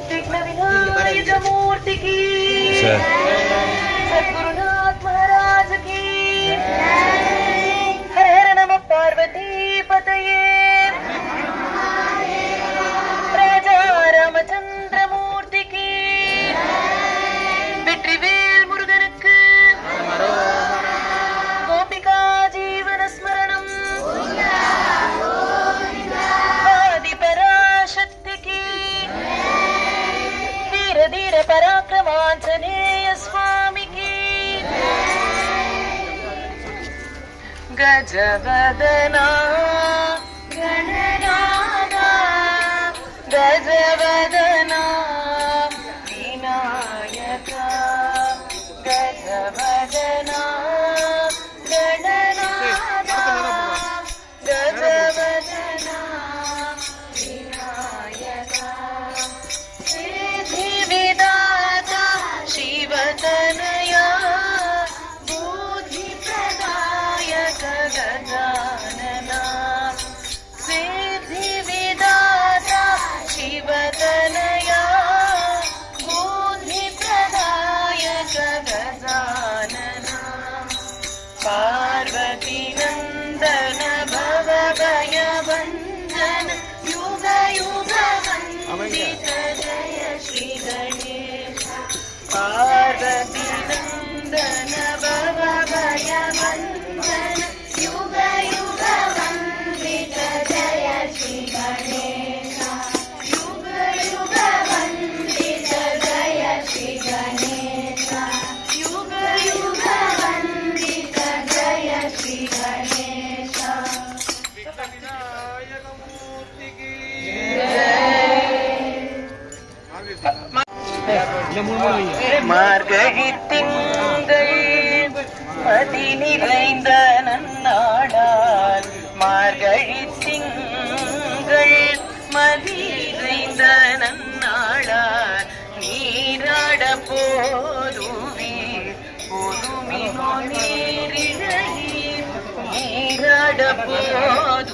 विघ्न विनायक मूर्ति की, सद्गुरुनाथ महाराज की, हर हर नमः पार्वती पतये, राजा रामचंद्र मूर्ति की, வெற்றிவேல் முருகனுக்கு, கோபிகா ஜீவன ஸ்மரணம், ஆதி பராசக்தி की, धीर धीर पराक्रमांजनेय स्वामी की, गजवदना गणनादा, गजवदना विनायका, गजवदना गणनादा, गजवदना विनायका, सिद्धि विदाता शिवतनया, बुद्धि प्रदायक गजानना, सिद्धि विदाता शिवतनया, बुद्धि प्रदायक गजानना, पार्वती नंदन भव भय भंजन, युग युग वंदित जय श्री गणेश, पार्वती नंदन भव भय भंजन, युग युग वंदित जय श्री गणेश, युग युग वंदित जय श्री गणेश, युग युग वंदित जय श्री गणेश। மார்கழி திங்கள் மதி நிறைந்த நன்னாடால், மார்கழி திங்கள் மதி நிறைந்த நன்னாடால், நீராட போதுவீர் பொதுமினோ நீரிழையீர், நீராட போது